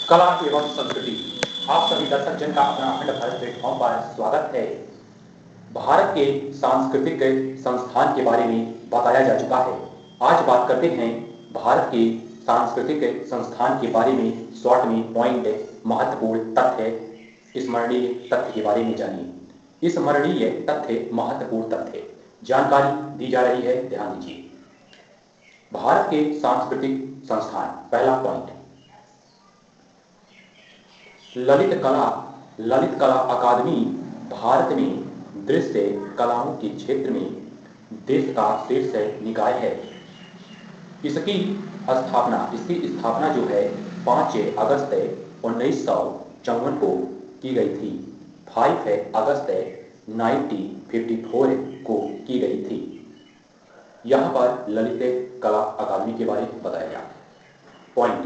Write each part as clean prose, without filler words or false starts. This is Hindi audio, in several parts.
कला एवं संस्कृति। आप सभी दर्शक जन का अपना अखंड भारत प्लेटफॉर्म पर स्वागत है। भारत के सांस्कृतिक संस्थान के बारे में बताया जा चुका है। आज बात करते हैं भारत के सांस्कृतिक संस्थान के बारे में। शॉर्ट में पॉइंट महत्वपूर्ण तथ्य स्मरणीय तथ्य के बारे में जानिए। स्मरणीय तथ्य महत्वपूर्ण तथ्य जानकारी दी जा रही है, ध्यान दीजिए। भारत के सांस्कृतिक संस्थान, पहला पॉइंट, ललित कला अकादमी भारत में दृश्य कलाओं के क्षेत्र में देश का शीर्ष निकाय है। इसकी स्थापना जो है 5 अगस्त 1954 को की गई थी। 5 अगस्त 1954 को की गई थी। यहाँ पर ललित कला अकादमी के बारे में बताया गया। पॉइंट,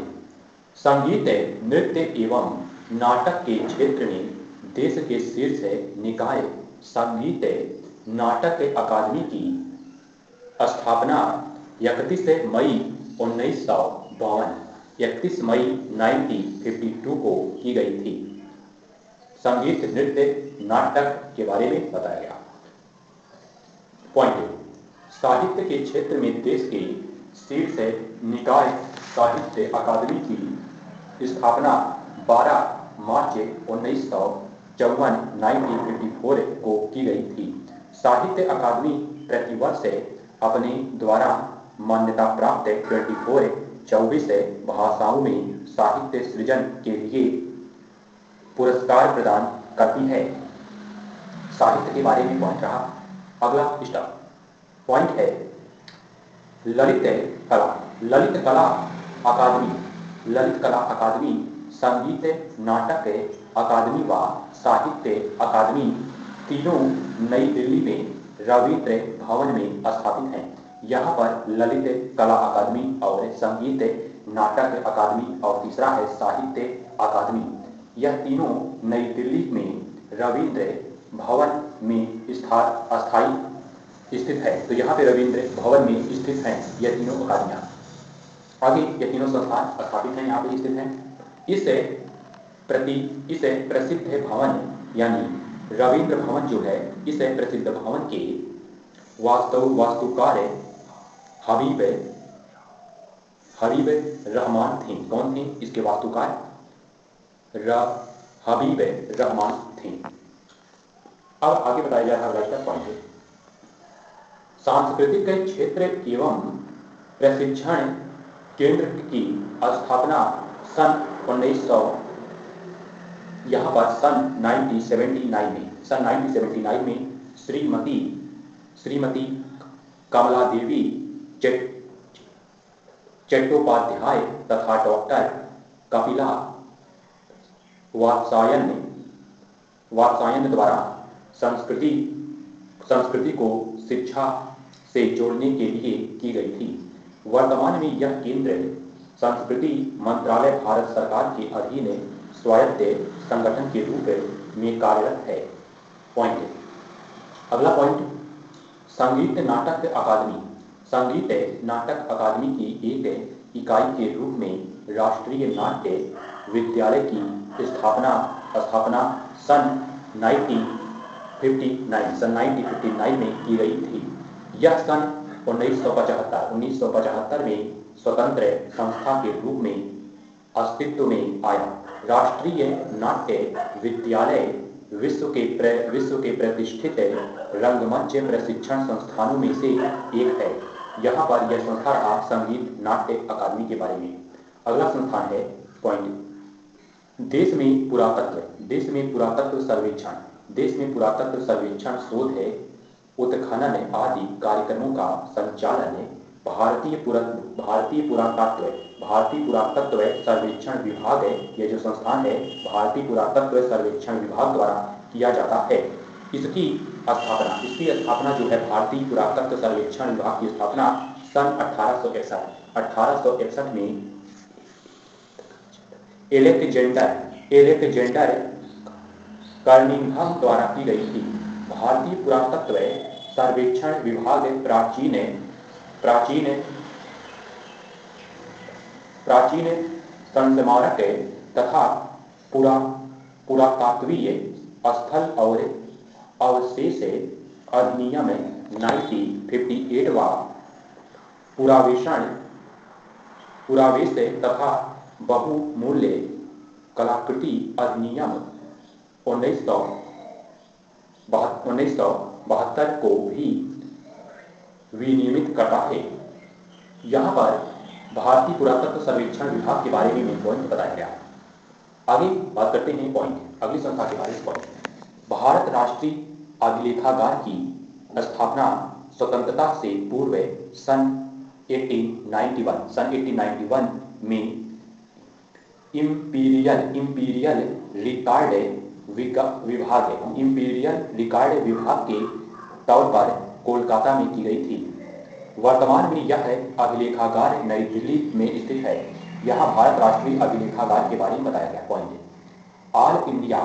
संगीत, नृत्य एवं नाटक के क्षेत्र में देश के शीर्ष निकाय संगीत नाटक अकादमी की स्थापना 31 मई 1952 31 मई 1952 को की गई थी। संगीत, नृत्य, नाटक के बारे में बताया गया। पॉइंट, साहित्य के क्षेत्र में देश के शीर्ष निकाय साहित्य अकादमी की स्थापना 12 मार्च 1954 को की गई थी। साहित्य अकादमी प्रतिवर्ष अपने द्वारा मान्यता प्राप्त 24 भाषाओं में साहित्य सृजन के लिए पुरस्कार प्रदान करती है। साहित्य के बारे में पॉइंट रहा। अगला स्टॉप पॉइंट है ललित कला अकादमी संगीत नाटक अकादमी व साहित्य अकादमी तीनों नई दिल्ली में रविंद्र भवन में स्थापित हैं। यहाँ पर ललित कला अकादमी और संगीत नाटक अकादमी और तीसरा है साहित्य अकादमी, यह तीनों नई दिल्ली में रविंद्र भवन में स्थायी स्थित है। तो यहाँ पे रविंद्र भवन में स्थित हैं यह तीनों अकादमियाँ। आगे यह तीनों संस्थान स्थापित हैं, यहाँ पे स्थित हैं। इस प्रसिद्ध भवन यानी रविंद्र भवन जो है, इस प्रसिद्ध भवन के वास्तुकार हबीब रहमान थे। कौन थे इसके वास्तुकार? हबीब रहमान थे। अब आगे बताया जा रहा है पॉइंट, सांस्कृतिक क्षेत्र एवं प्रशिक्षण केंद्र की स्थापना सन 1979 में श्रीमती कमला देवी चट्टोपाध्याय तथा डॉक्टर कपिला वात्सायन द्वारा संस्कृति को शिक्षा से जोड़ने के लिए की गई थी। वर्तमान में यह केंद्र संस्कृति मंत्रालय भारत सरकार के अधीन स्वायत्त संगठन के रूप में कार्यरत है। पॉइंट, अगला पॉइंट, संगीत नाटक अकादमी की एक इकाई के रूप में राष्ट्रीय नाट्य विद्यालय की स्थापना सन 1959 में की गई थी। यह सन 1975 में स्वतंत्र संस्था के रूप में अस्तित्व में आया। राष्ट्रीय नाट्य विद्यालय विश्व के प्रतिष्ठित रंगमंच प्रशिक्षण संस्थानों में से एक है। यहाँ पर यह संस्था रहा संगीत नाट्य अकादमी के बारे में। अगला संस्थान है पॉइंट, देश में पुरातत्व सर्वेक्षण शोध है उत्खनन आदि कार्यक्रमों का संचालन भारतीय पुरातत्व सर्वेक्षण विभाग है। यह जो संस्थान है भारतीय पुरातत्व सर्वेक्षण विभाग द्वारा किया जाता है। इसकी स्थापना जो है भारतीय पुरातत्व सर्वेक्षण विभाग की स्थापना सन 1861 में एलेक्जेंडर कर्निंघम द्वारा की गई थी। भारतीय पुरातत्व सर्वेक्षण विभाग प्राचीन संस्मारक तथा पुरातात्वीय स्थल और अवशेष अधिनियम 1958 व पुरावेश तथा बहुमूल्य कलाकृति अधिनियम 1972 को भी विनियमित करता है। यहाँ पर भारतीय पुरातत्व सर्वेक्षण विभाग के बारे में पॉइंट बताया गया। आगे बात करते हैं पॉइंट अगली संस्था के बारे में। पॉइंट भारत राष्ट्रीय अभिलेखागार की स्थापना स्वतंत्रता से पूर्व सन 1891 में इंपीरियल रिकॉर्ड विभाग के तौर पर कोलकाता में की गई थी। वर्तमान में यह अभिलेखागार नई दिल्ली में स्थित है। यहाँ भारत राष्ट्रीय अभिलेखागार के बारे में बताया गया। पॉइंट ऑल इंडिया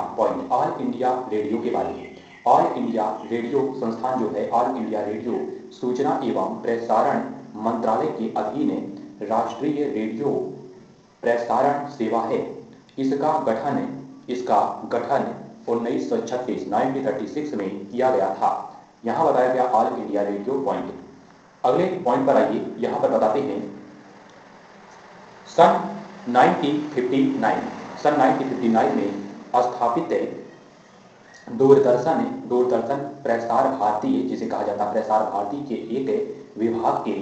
रेडियो के बारे में। ऑल इंडिया रेडियो संस्थान जो है, ऑल इंडिया रेडियो सूचना एवं प्रसारण मंत्रालय के अधीन राष्ट्रीय रेडियो प्रसारण सेवा है। इसका गठन 1936 में किया गया था। यहाँ बताया गया ऑल इंडिया रेडियो। पॉइंट अगले पॉइंट पर आइए। यहाँ पर बताते हैं सन 1959 में स्थापित दूरदर्शन प्रसार भारती, जिसे कहा जाता है प्रसार भारती के एक विभाग के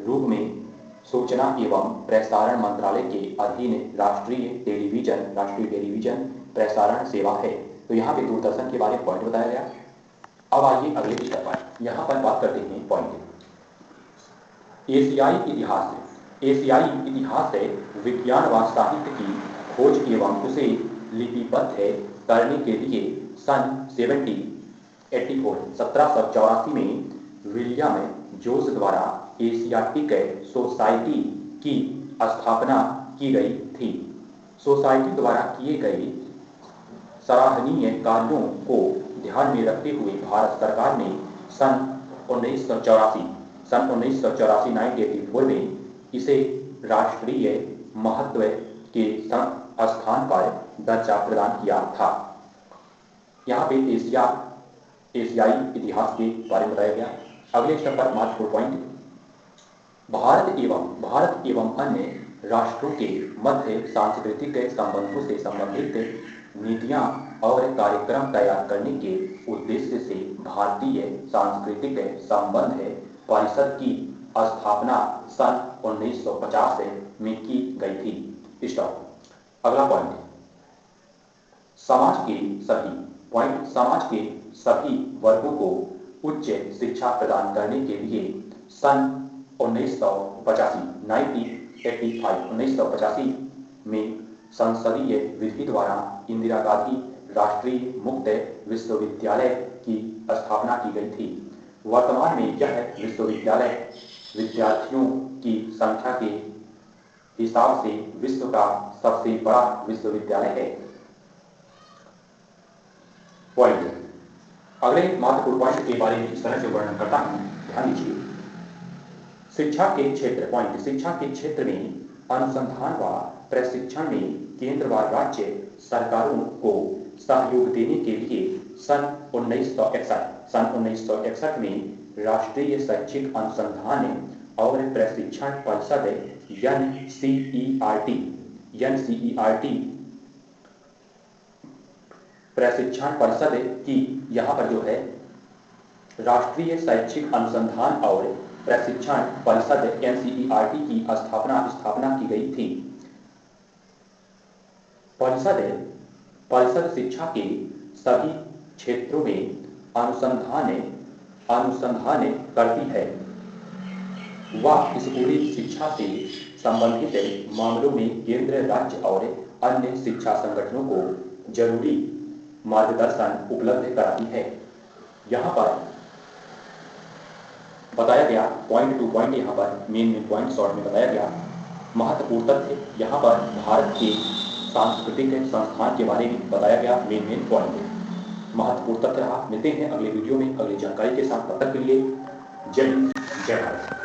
रूप में सूचना एवं प्रसारण मंत्रालय के अधीन राष्ट्रीय टेलीविजन प्रसारण सेवा है। तो यहाँ पे दूरदर्शन के बारे में पॉइंट बताया गया। अब आइए अगले स्टेप पर। यहाँ पर बात करते हैं पॉइंट एशियाई इतिहास विज्ञान व साहित्य की खोज एवं उसे लिपिबद्ध करने के लिए सन 1784 में विलियम जोस द्वारा एशियाटिक सोसाइटी की स्थापना की गई थी। सोसाइटी द्वारा किए गए सराहनीय कार्यों को ध्यान में रखते हुए भारत सरकार ने सन 1984 में इसे राष्ट्रीय महत्व के स्थान पर दर्जा प्रदान किया था। यहाँ पे एशियाई इतिहास के बारे में बताया गया। अगले स्टेप पर महत्वपूर्ण पॉइंट भारत एवं अन्य राष्ट्रों के मध्य सांस्कृतिक संबंधों से संबंधित नीतियां और कार्यक्रम तैयार करने के उद्देश्य से भारतीय सांस्कृतिक संबंध परिषद की स्थापना सन 1950 में की गई थी। स्टॉप। अगला पॉइंट समाज के सभी वर्गों को उच्च शिक्षा प्रदान करने के लिए सन 1985 में संसदीय विधि द्वारा इंदिरा गांधी राष्ट्रीय मुक्त विश्वविद्यालय की स्थापना की गई थी। वर्तमान में यह विश्वविद्यालय विद्यार्थियों की संख्या के हिसाब से विश्व का सबसे बड़ा विश्वविद्यालय है। पॉइंट अगले महत्वपूर्ण पॉइंट के बारे में इस तरह से वर्णन करता हूं, ध्यान दीजिए। शिक्षा के क्षेत्र में अनुसंधान व प्रशिक्षण में केंद्र व राज्य सरकारों को सहयोग देने के लिए सन 1961 में राष्ट्रीय शैक्षिक अनुसंधान और प्रशिक्षण परिषद NCERT प्रशिक्षण परिषद की यहाँ पर जो है राष्ट्रीय शैक्षिक अनुसंधान और प्रशिक्षण परिषद NCERT की स्थापना की गई थी। परिषद शिक्षा के सभी क्षेत्रों में अनुसंधान करती है। वह स्कूली शिक्षा से संबंधित मामलों में केंद्र, राज्य और अन्य शिक्षा संगठनों को जरूरी मार्गदर्शन उपलब्ध कराती है। यहाँ पर बताया गया पॉइंट टू पॉइंट, यहाँ पर मेन पॉइंट शॉर्ट में बताया गया। महत्वपूर्ण तथ्य यहाँ पर भारत के सांस्कृतिक संस्थान के बारे में बताया गया। मेन पॉइंट महत्वपूर्ण तथ्य रहा। मिलते हैं अगले वीडियो में अगली जानकारी के साथ। तब तक के लिए जय हिंद, जय भारत।